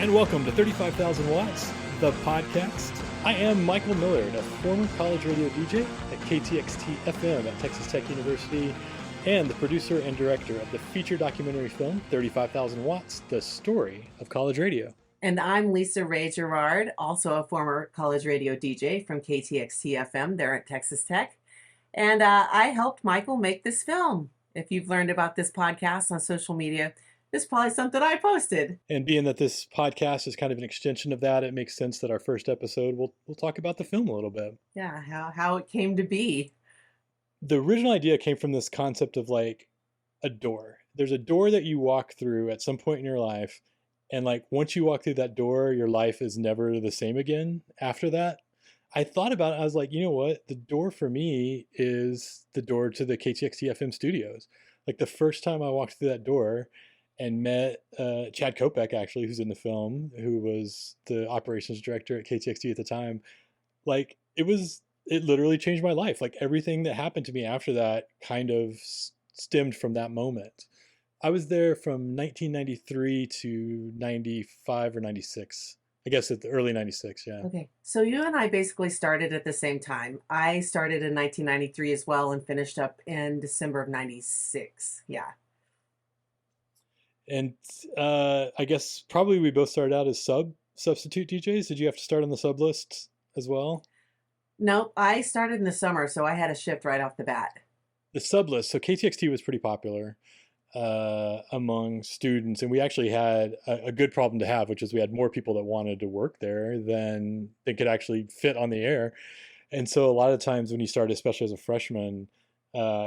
and welcome to 35,000 Watts, the podcast. I am Michael Millard, a former college radio DJ at KTXT FM at Texas Tech University, and the producer and director of the feature documentary film 35,000 Watts, the story of college radio. And I'm Lisa Ray Gerard, also a former college radio DJ from KTXT FM there at Texas Tech. And I helped Michael make this film. If you've learned about this podcast on social media, this is probably something I posted. And being that this podcast is kind of an extension of that, it makes sense that our first episode, we'll talk about the film a little bit. Yeah, how it came to be. The original idea came from this concept of like a door. There's a door that you walk through at some point in your life. And like once you walk through that door, your life is never the same again after that. I thought about it. I was like, you know what? The door for me is the door to the KTXT FM studios. Like the first time I walked through that door and met Chad Kopek, actually, who's in the film, who was the operations director at KTXT at the time. Like it literally changed my life. Like everything that happened to me after that kind of stemmed from that moment. I was there from 1993 to 95 or 96. I guess at the early 96, yeah. Okay, so you and I basically started at the same time. I started in 1993 as well and finished up in December of 96, yeah. And I guess probably we both started out as substitute DJs. Did you have to start on the sub list as well? No, I started in the summer, so I had a shift right off the bat. The sub list, so KTXT was pretty popular among students, and we actually had a good problem to have, which is we had more people that wanted to work there than they could actually fit on the air. And so a lot of times when you started, especially as a freshman,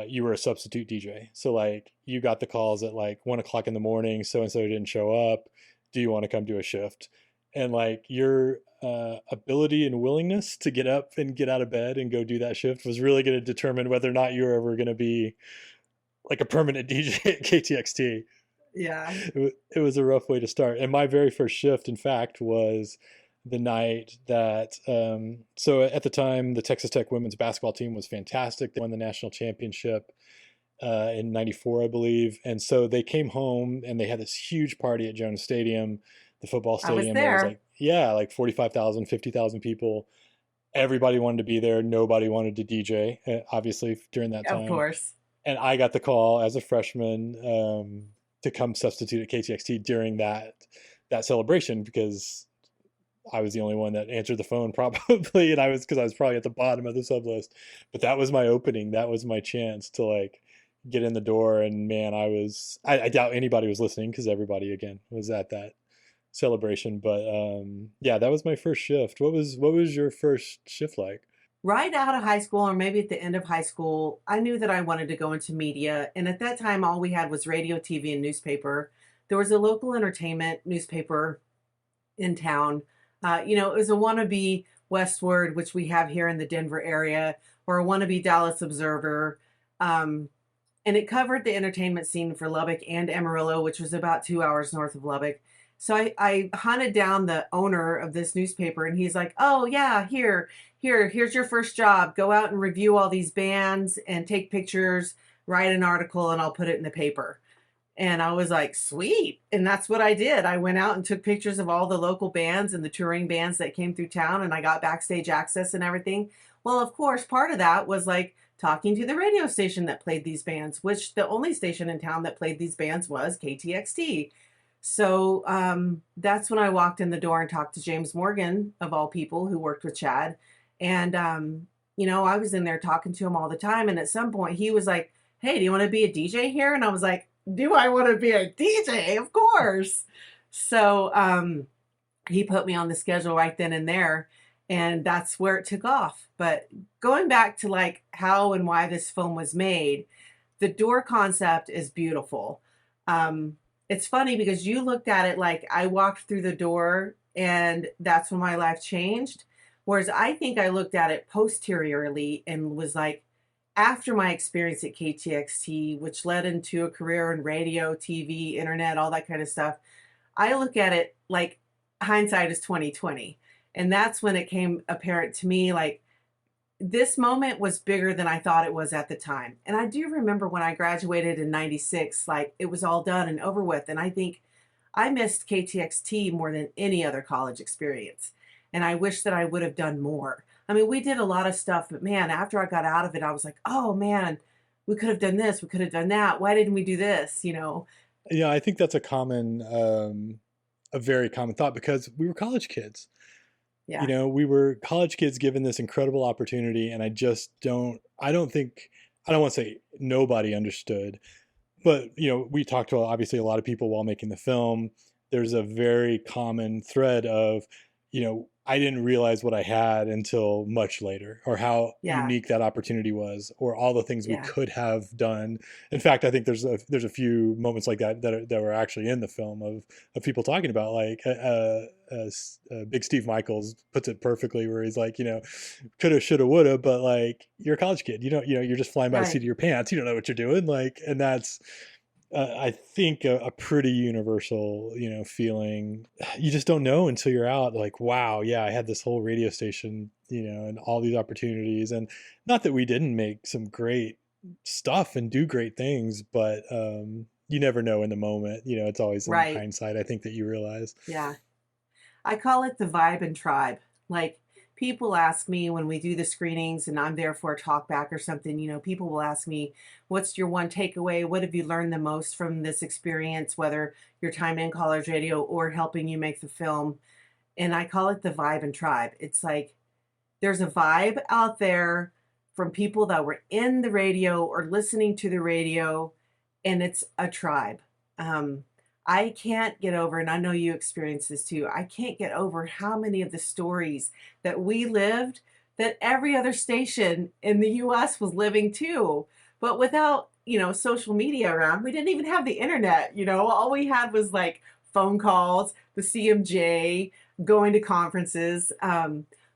you were a substitute DJ. So like you got the calls at like 1 o'clock in the morning, so-and-so didn't show up. Do you want to come do a shift? And like your ability and willingness to get up and get out of bed and go do that shift was really going to determine whether or not you were ever going to be like a permanent DJ at KTXT. Yeah. It was a rough way to start. And my very first shift, in fact, was the night that, so at the time, the Texas Tech women's basketball team was fantastic. They won the national championship in 94, I believe. And so they came home and they had this huge party at Jones Stadium, the football stadium. I was there. Was like, yeah, like 45,000, 50,000 people. Everybody wanted to be there. Nobody wanted to DJ, obviously, during that time. Of course. And I got the call as a freshman to come substitute at KTXT during that celebration because I was the only one that answered the phone probably, and because I was probably at the bottom of the sub list. But that was my opening. That was my chance to like get in the door. And man, I doubt anybody was listening because everybody again was at that celebration. But yeah, that was my first shift. What was your first shift like? Right out of high school, or maybe at the end of high school, I knew that I wanted to go into media. And at that time, all we had was radio, TV, and newspaper. There was a local entertainment newspaper in town. It was a wannabe Westward, which we have here in the Denver area, or a wannabe Dallas Observer. And it covered the entertainment scene for Lubbock and Amarillo, which was about 2 hours north of Lubbock. So I hunted down the owner of this newspaper, and he's like, oh, yeah, here's your first job. Go out and review all these bands and take pictures, write an article, and I'll put it in the paper. And I was like, sweet. And that's what I did. I went out and took pictures of all the local bands and the touring bands that came through town, and I got backstage access and everything. Well, of course, part of that was like talking to the radio station that played these bands, which the only station in town that played these bands was KTXT. So that's when I walked in the door and talked to James Morgan, of all people, who worked with Chad. And, I was in there talking to him all the time. And at some point he was like, hey, do you want to be a DJ here? And I was like, do I want to be a DJ? Of course. So he put me on the schedule right then and there. And that's where it took off. But going back to like how and why this film was made, the door concept is beautiful. It's funny because you looked at it like I walked through the door and that's when my life changed. Whereas I think I looked at it posteriorly and was like, after my experience at KTXT, which led into a career in radio, TV, internet, all that kind of stuff, I look at it like hindsight is 2020. And that's when it came apparent to me, like, this moment was bigger than I thought it was at the time. And I do remember when I graduated in 96, like it was all done and over with. And I think I missed KTXT more than any other college experience. And I wish that I would have done more. I mean, we did a lot of stuff, but man, after I got out of it, I was like, oh man, we could have done this, we could have done that. Why didn't we do this? You know? Yeah, I think that's a very common thought because we were college kids. Yeah. We were college kids given this incredible opportunity, and I don't think, I don't want to say nobody understood, but we talked to obviously a lot of people while making the film. There's a very common thread of, I didn't realize what I had until much later, or how Yeah. unique that opportunity was, or all the things we Yeah. could have done. In fact, I think there's a few moments like that were actually in the film of people talking about, like Big Steve Michaels puts it perfectly, where he's like, coulda, shoulda, woulda, but like, you're a college kid, you're just flying by the seat Right. of your pants, you don't know what you're doing, like, and that's I think a pretty universal, feeling. You just don't know until you're out. Like, wow, yeah, I had this whole radio station, and all these opportunities. And not that we didn't make some great stuff and do great things, but you never know in the moment. It's always in Right. hindsight, I think, that you realize. Yeah. I call it the vibe and tribe. Like, people ask me when we do the screenings and I'm there for a talk back or something, people will ask me, what's your one takeaway? What have you learned the most from this experience, whether your time in college radio or helping you make the film? And I call it the vibe and tribe. It's like there's a vibe out there from people that were in the radio or listening to the radio, and it's a tribe. Um, I can't get over, and I know you experience this too. I can't get over how many of the stories that we lived that every other station in the US was living too. But without, social media around, we didn't even have the internet, all we had was like phone calls, the CMJ, going to conferences.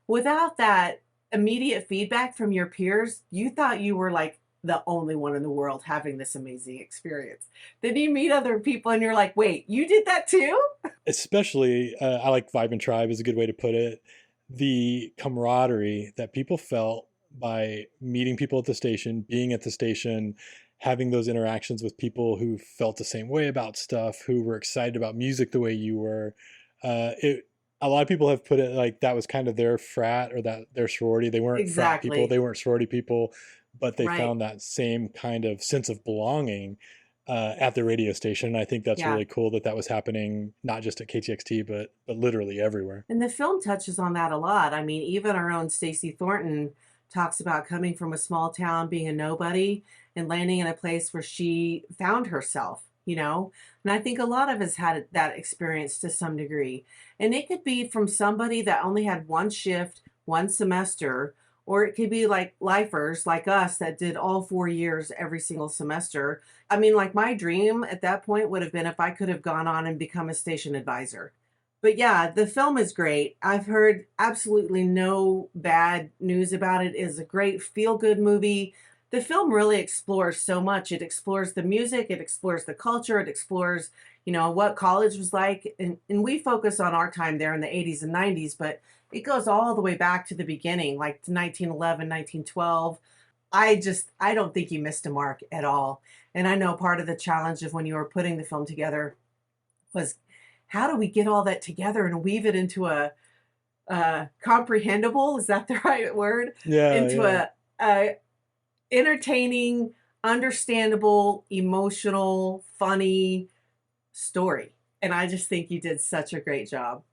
Without that immediate feedback from your peers, you thought you were like the only one in the world having this amazing experience. Then you meet other people and you're like, wait, you did that too? Especially, I like vibe and tribe is a good way to put it. The camaraderie that people felt by meeting people at the station, being at the station, having those interactions with people who felt the same way about stuff, who were excited about music the way you were. It A lot of people have put it like that was kind of their frat, or that their sorority. They weren't frat people, Exactly. they weren't sorority people, but they Right. found that same kind of sense of belonging at the radio station. And I think that's Yeah. really cool that that was happening not just at KTXT, but literally everywhere. And the film touches on that a lot. I mean, even our own Stacey Thornton talks about coming from a small town, being a nobody, and landing in a place where she found herself. And I think a lot of us had that experience to some degree. And it could be from somebody that only had one shift, one semester, or it could be like lifers like us that did all 4 years every single semester. I mean, like my dream at that point would have been if I could have gone on and become a station advisor. But yeah, the film is great. I've heard absolutely no bad news about it. It is a great feel good movie. The film really explores so much. It explores the music, it explores the culture, it explores, what college was like. And we focus on our time there in the 80s and 90s, but it goes all the way back to the beginning, like to 1911, 1912. I don't think you missed a mark at all. And I know part of the challenge of when you were putting the film together was how do we get all that together and weave it into a comprehensible, is that the right word? Yeah, Into yeah. a entertaining, understandable, emotional, funny story. And I just think you did such a great job.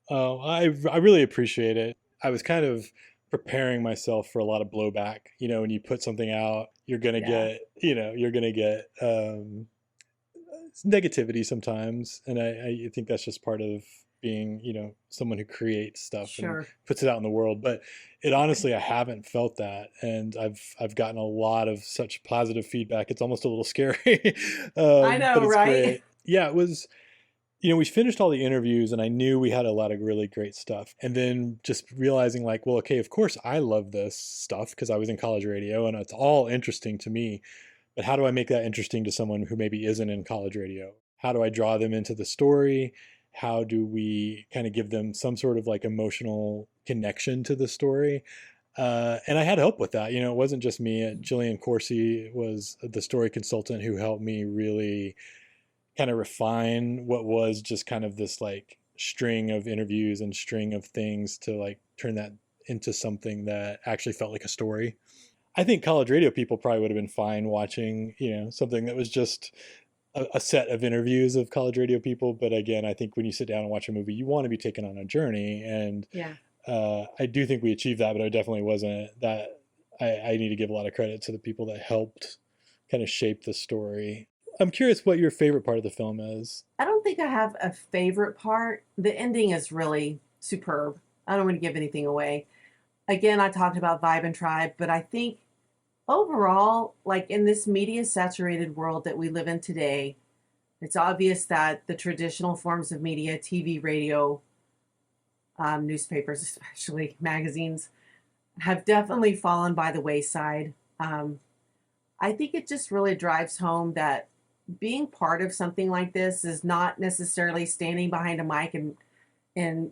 Oh, I really appreciate it. I was kind of preparing myself for a lot of blowback. When you put something out, Yeah, you're gonna get negativity sometimes, and I think that's just part of being, someone who creates stuff and sure. puts it out in the world. But it honestly, I haven't felt that, and I've gotten a lot of such positive feedback. It's almost a little scary, I but know, it's right? great. Yeah, it was. We finished all the interviews, and I knew we had a lot of really great stuff. And then just realizing, like, well, okay, of course I love this stuff because I was in college radio and it's all interesting to me. But how do I make that interesting to someone who maybe isn't in college radio? How do I draw them into the story? How do we kind of give them some sort of like emotional connection to the story? And I had help with that. It wasn't just me. Jillian Corsi was the story consultant who helped me really kind of refine what was just kind of this like string of interviews and string of things to like turn that into something that actually felt like a story. I think college radio people probably would have been fine watching, something that was just a set of interviews of college radio people. But again, I think when you sit down and watch a movie, you want to be taken on a journey. And Yeah. I do think we achieved that, but I definitely wasn't that. I need to give a lot of credit to the people that helped kind of shape the story. I'm curious what your favorite part of the film is. I don't think I have a favorite part. The ending is really superb. I don't want to give anything away. Again, I talked about Vibe and Tribe, but I think overall, like in this media saturated world that we live in today, it's obvious that the traditional forms of media, TV, radio, newspapers, especially magazines, have definitely fallen by the wayside. Um, I think it just really drives home that being part of something like this is not necessarily standing behind a mic and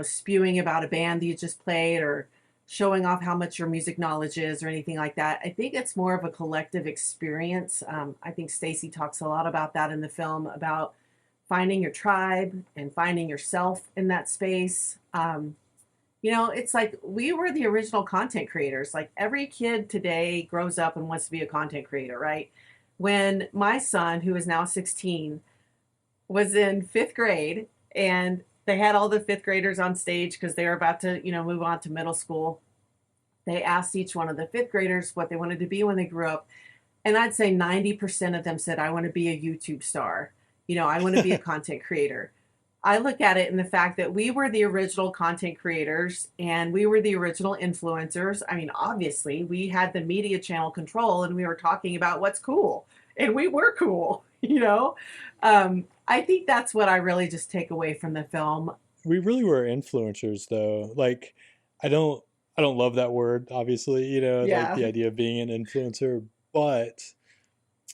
spewing about a band that you just played or showing off how much your music knowledge is or anything like that. I think it's more of a collective experience. I think Stacy talks a lot about that in the film, about finding your tribe and finding yourself in that space. It's like we were the original content creators. Like every kid today grows up and wants to be a content creator, right? When my son, who is now 16, was in fifth grade and they had all the fifth graders on stage because they were about to, move on to middle school. They asked each one of the fifth graders what they wanted to be when they grew up. And I'd say 90% of them said, I want to be a YouTube star. I want to be a content creator. I look at it in the fact that we were the original content creators and we were the original influencers. I mean, obviously, we had the media channel control and we were talking about what's cool. And we were cool, I think that's what I really just take away from the film. We really were influencers though. Like I don't I don't love that word, obviously, like Yeah. the idea of being an influencer, but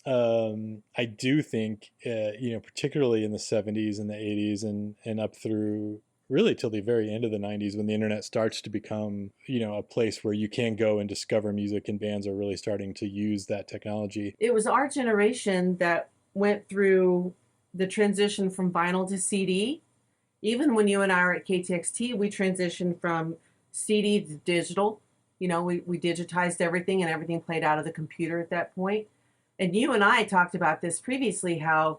I do think, particularly in the 70s and the 80s and up through really till the very end of the 90s when the internet starts to become, a place where you can go and discover music and bands are really starting to use that technology. It was our generation that went through the transition from vinyl to CD. Even when you and I were at KTXT, we transitioned from CD to digital. We digitized everything and everything played out of the computer at that point. And you and I talked about this previously, how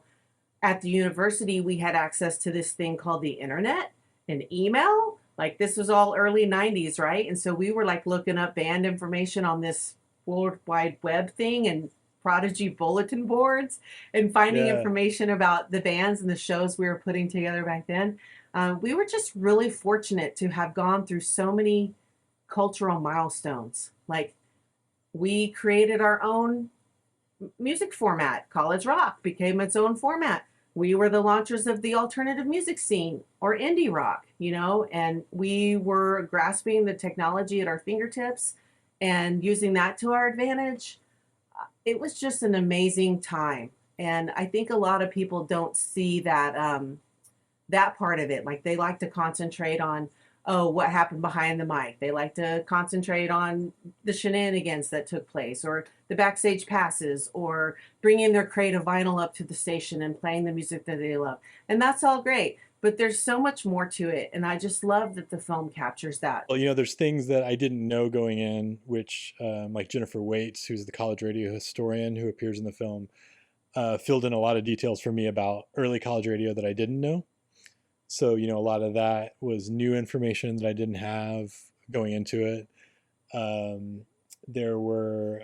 at the university we had access to this thing called the internet and email. Like this was all early 90s, right? And so we were like looking up band information on this World Wide Web thing and Prodigy bulletin boards and finding Yeah. information about the bands and the shows we were putting together back then. We were just really fortunate to have gone through so many cultural milestones. Like we created our own music format. College rock became its own format. We were the launchers of the alternative music scene or indie rock, and we were grasping the technology at our fingertips and using that to our advantage. It was just an amazing time. And I think a lot of people don't see that part of it. Like they like to concentrate on, oh, what happened behind the mic. They like to concentrate on the shenanigans that took place or the backstage passes or bringing their crate of vinyl up to the station and playing the music that they love. And that's all great. But there's so much more to it. And I just love that the film captures that. Well, there's things that I didn't know going in, which, like Jennifer Waits, who's the college radio historian who appears in the film, filled in a lot of details for me about early college radio that I didn't know. So, a lot of that was new information that I didn't have going into it. There were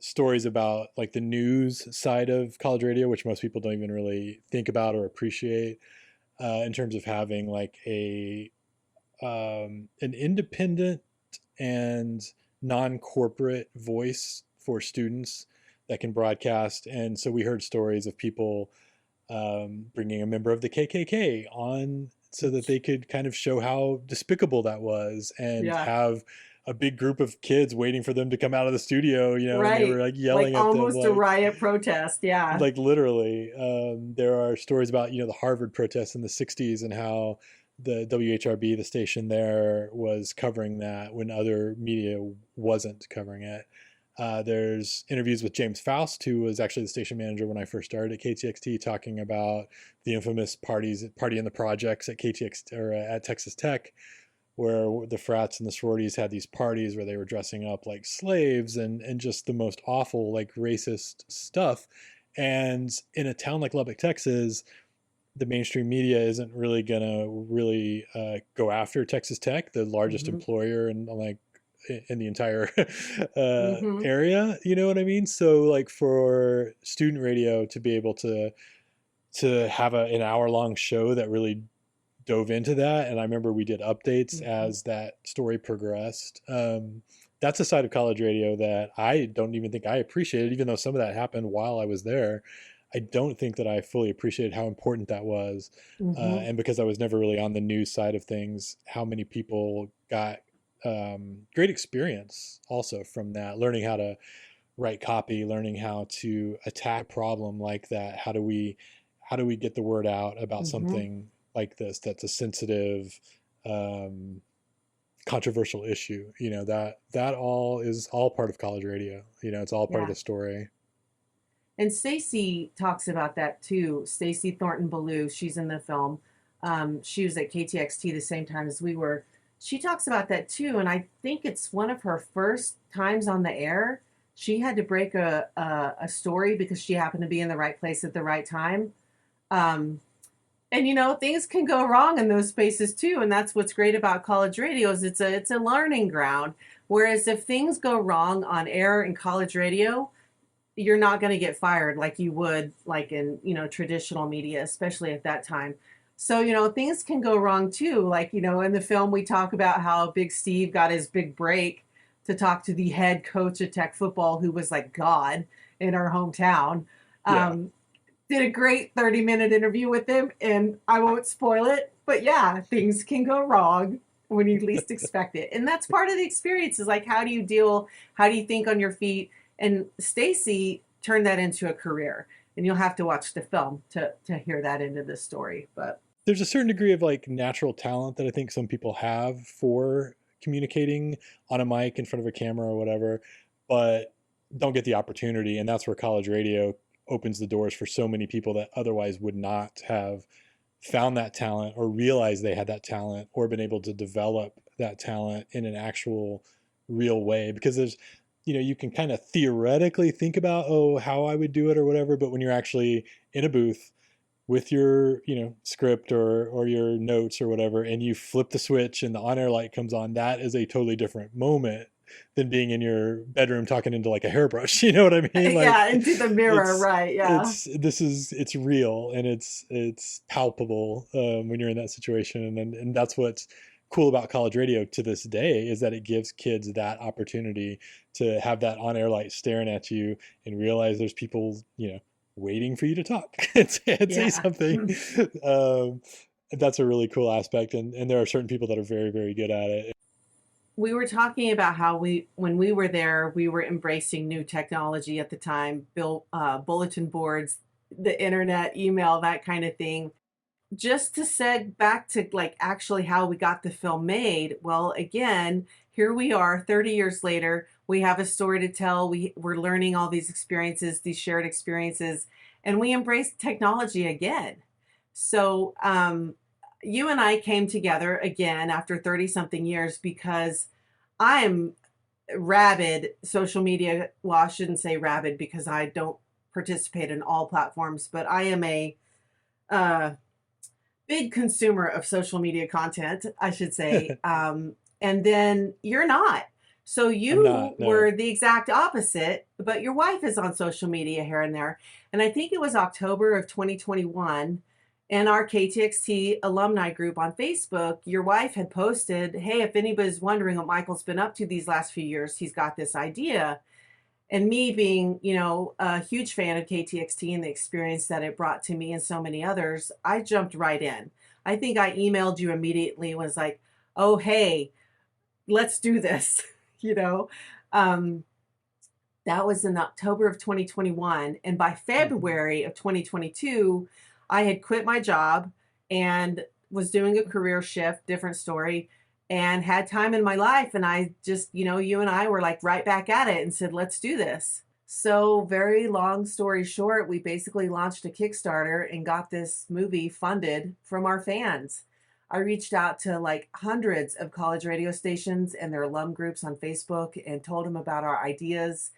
stories about like the news side of college radio, which most people don't even really think about or appreciate, in terms of having like an independent and non-corporate voice for students that can broadcast. And so we heard stories of people bringing a member of the KKK on so that they could kind of show how despicable that was and Yeah. have a big group of kids waiting for them to come out of the studio, and they were Right. like Like yelling at them, almost a riot protest. Yeah. like literally. There are stories about, the Harvard protests in the 60s and how the WHRB, the station there, was covering that when other media wasn't covering it. There's interviews with James Faust, who was actually the station manager when I first started at KTXT, talking about the infamous party in the projects at KTX or at Texas Tech, where the frats and the sororities had these parties where they were dressing up like slaves and just the most awful, like racist stuff. And in a town like Lubbock, Texas, the mainstream media isn't really gonna really go after Texas Tech, the largest Hmm. employer and like in the entire Hmm. area. You know what I mean? So like for student radio to be able to have an hour long show that really dove into that, and I remember we did updates Hmm. as that story progressed. That's a side of college radio that I don't even think I appreciated, even though some of that happened while I was there. I don't think that I fully appreciated how important that was. Hmm. And because I was never really on the news side of things, how many people got great experience also from that, learning how to write copy, learning how to attack a problem like that. How do we get the word out about Hmm. something like this that's a sensitive, um, controversial issue? That all is all part of college radio. It's all part of Yeah. the story. And Stacy talks about that too. Stacy Thornton Ballou, she's in the film. She was at KTXT the same time as we were. She talks about that too, and I think it's one of her first times on the air. She had to break a story because she happened to be in the right place at the right time. Um, and things can go wrong in those spaces too, and that's what's great about college radio is it's a learning ground. Whereas if things go wrong on air in college radio, you're not going to get fired like you would like in traditional media, especially at that time. So things can go wrong too, like in the film we talk about how Big Steve got his big break to talk to the head coach of Tech football, who was like god in our hometown. Yeah. um, did a great 30-minute interview with him, and I won't spoil it, but yeah, things can go wrong when you least expect it. And that's part of the experience, is like, how do you think on your feet? And Stacy turned that into a career. And you'll have to watch the film to hear that into the story. But There's a certain degree of like natural talent that I think some people have for communicating on a mic in front of a camera or whatever, but don't get the opportunity. And that's where college radio opens the doors for so many people that otherwise would not have found that talent or realized they had that talent or been able to develop that talent in an actual real way. Because you can kind of theoretically think about, oh, how I would do it or whatever, but when you're actually in a booth with your script or your notes or whatever, and you flip the switch and the on-air light comes on, that is a totally different moment than being in your bedroom talking into like a hairbrush. You know what I mean? yeah, Like into the mirror, it's right? Yeah. it's real and it's palpable when you're in that situation. And that's what's cool about college radio to this day, is that it gives kids that opportunity to have that on-air light staring at you and realize there's people waiting for you to talk and say Yeah. something. um, that's a really cool aspect, and there are certain people that are very, very good at it. We were talking about how when we were there, we were embracing new technology at the time, bulletin boards, the internet, email, that kind of thing. Just to seg back to like actually how we got the film made. Well, again, here we are 30 years later. We have a story to tell. We're learning all these experiences, these shared experiences, and we embrace technology again. So you and I came together again after 30 something years because I'm rabid social media. Well, I shouldn't say rabid because I don't participate in all platforms, but I am a uh, big consumer of social media content, I should say. And then you're not. So I'm you not, no. were the exact opposite, but your wife is on social media here and there. And I think it was October of 2021, in our KTXT alumni group on Facebook, your wife had posted, "Hey, if anybody's wondering what Michael's been up to these last few years, he's got this idea." And me being, a huge fan of KTXT and the experience that it brought to me and so many others, I jumped right in. I think I emailed you immediately and was like, "Oh, hey, let's do this." you know, um, that was in October of 2021. And by Mhm. February of 2022, I had quit my job and was doing a career shift, different story. and had time in my life. And I just, you and I were like right back at it and said, let's do this. So, very long story short, we basically launched a Kickstarter and got this movie funded from our fans. I reached out to like hundreds of college radio stations and their alum groups on Facebook and told them about our ideas.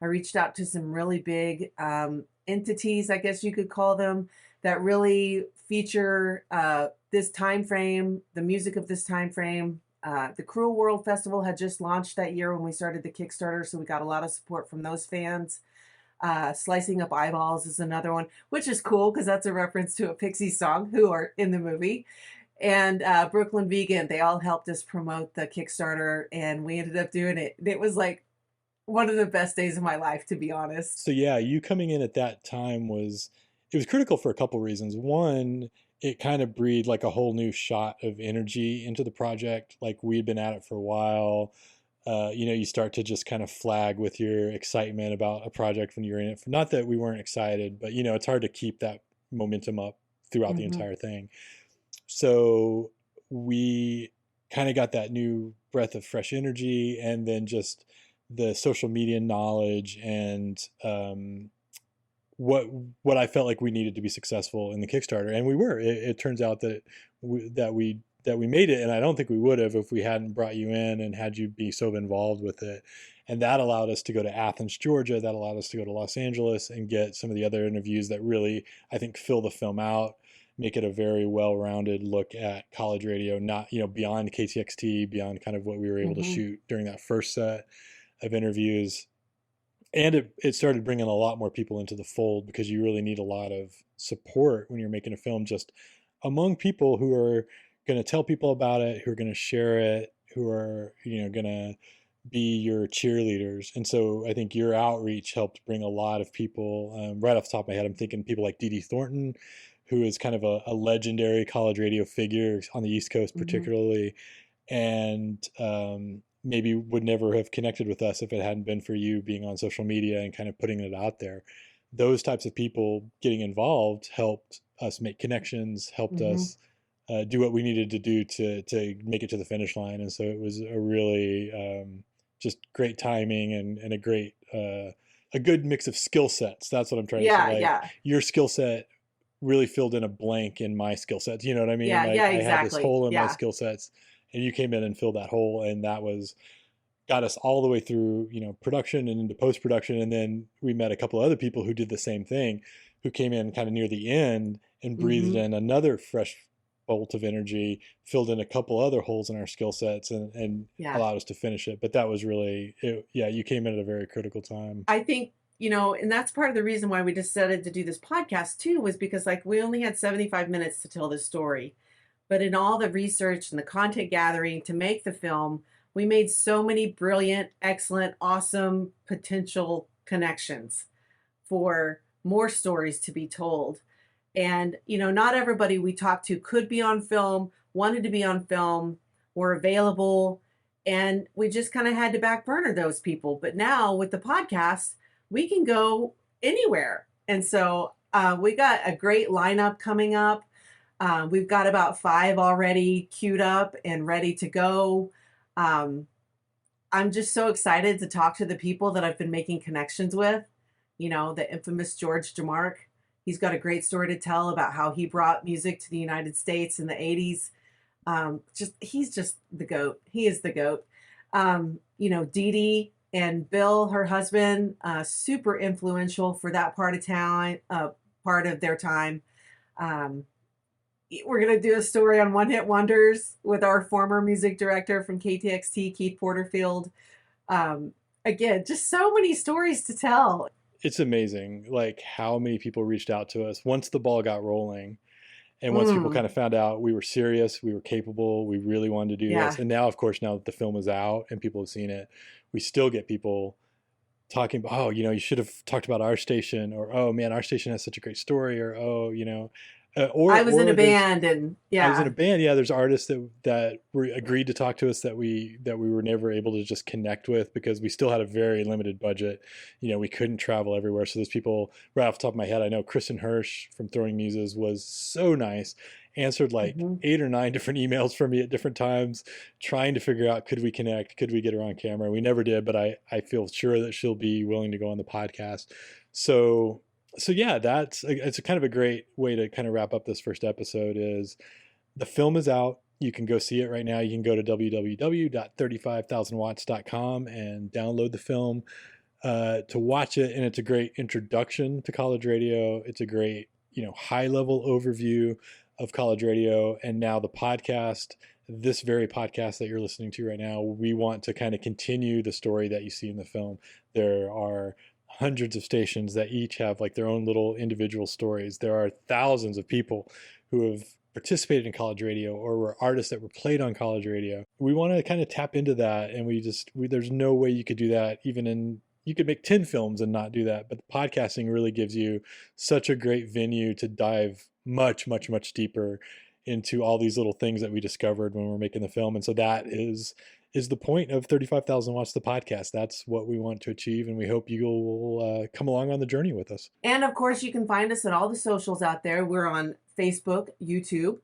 I reached out to some really big entities, I guess you could call them, that really feature this time frame, the music of this time frame. The Cruel World Festival had just launched that year when we started the Kickstarter, so we got a lot of support from those fans. Slicing Up Eyeballs is another one, which is cool because that's a reference to a Pixies song who are in the movie. And Brooklyn Vegan, they all helped us promote the Kickstarter, and we ended up doing it. It was like one of the best days of my life, to be honest. So yeah, you coming in at that time was it was critical for a couple reasons. One, it kind of breathed like a whole new shot of energy into the project. Like we'd been at it for a while. You start to just kind of flag with your excitement about a project when you're in it. Not that we weren't excited, but it's hard to keep that momentum up throughout the Hmm. entire thing. So we kind of got that new breath of fresh energy, and then just the social media knowledge and what what I felt like we needed to be successful in the Kickstarter, and we were. It turns out that we made it, and I don't think we would have if we hadn't brought you in and had you be so involved with it. And that allowed us to go to Athens, Georgia. That allowed us to go to Los Angeles and get some of the other interviews that really, I think, fill the film out, make it a very well-rounded look at college radio, not beyond KTXT, beyond kind of what we were able to Hmm. shoot during that first set of interviews. And it started bringing a lot more people into the fold, because you really need a lot of support when you're making a film, just among people who are going to tell people about it, who are going to share it, who are going to be your cheerleaders. And so I think your outreach helped bring a lot of people. Right off the top of my head, I'm thinking people like Dee Dee Thornton, who is kind of a legendary college radio figure on the East Coast Hmm. particularly, and maybe would never have connected with us if it hadn't been for you being on social media and kind of putting it out there. Those types of people getting involved helped us make connections, helped Hmm. us do what we needed to do to make it to the finish line. And so it was a really just great timing, and a good mix of skill sets. That's what I'm trying to say. Yeah, Like yeah, your skill set really filled in a blank in my skill sets. You know what I mean? yeah, Like yeah, I had this exactly. hole in my Yeah. skill sets, and you came in and filled that hole, and that was got us all the way through production and into post production. And then we met a couple of other people who did the same thing, who came in kind of near the end and breathed Hmm. in another fresh bolt of energy, filled in a couple other holes in our skill sets, and Yeah. allowed us to finish it. But that was really it. Yeah, you came in at a very critical time. I think, and that's part of the reason why we decided to do this podcast too, was because like we only had 75 minutes to tell this story. But in all the research and the content gathering to make the film, we made so many brilliant, excellent, awesome potential connections for more stories to be told. And, not everybody we talked to could be on film, wanted to be on film, were available. And we just kind of had to back burner those people. But now with the podcast, we can go anywhere. And so we got a great lineup coming up. We've got about 5 already queued up and ready to go. Um, I'm just so excited to talk to the people that I've been making connections with. The infamous George DeMarc. He's got a great story to tell about how he brought music to the United States in the 80s. He's just the goat. He is the goat. Dee Dee and Bill, her husband, super influential for that part of town, part of their time. Um, we're going to do a story on One Hit Wonders with our former music director from KTXT, Keith Porterfield. Um, Again, just so many stories to tell. It's amazing, like how many people reached out to us once the ball got rolling. And once people Mm, kind of found out we were serious, we were capable, we really wanted to do this. yeah. And now, of course, now that the film is out and people have seen it, we still get people talking about, oh, you should have talked about our station, or oh man, our station has such a great story, or oh, I was in a or there's band and I was in a yeah. band. Yeah, there's artists that were agreed to talk to us that we were never able to just connect with, because we still had a very limited budget. We couldn't travel everywhere. So there's people right off the top of my head. I know Kristen Hirsch from Throwing Muses was so nice, answered like Mhm. 8 or 9 different emails from me at different times, trying to figure out, could we connect? Could we get her on camera? We never did, but I feel sure that she'll be willing to go on the podcast. So, so yeah, it's a kind of a great way to kind of wrap up this first episode. Is the film is out. You can go see it right now. You can go to www.35000watts.com and download the film to watch it. And it's a great introduction to college radio. It's a great, high level overview of college radio. And now the podcast, this very podcast that you're listening to right now, we want to kind of continue the story that you see in the film. There are hundreds of stations that each have like their own little individual stories. There are thousands of people who have participated in college radio or were artists that were played on college radio. We want to kind of tap into that, and there's no way you could do that even in you could make 10 films and not do that, but podcasting really gives you such a great venue to dive much, much, much deeper into all these little things that we discovered when we're making the film. And so that is the point of 35,000 Watts, the podcast. That's what we want to achieve, and we hope you'll come along on the journey with us. And of course, you can find us at all the socials out there. We're on Facebook, YouTube,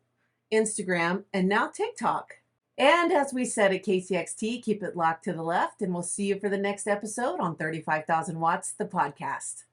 Instagram, and now TikTok. And as we said at KCXT, keep it locked to the left, and we'll see you for the next episode on 35,000 Watts, the podcast.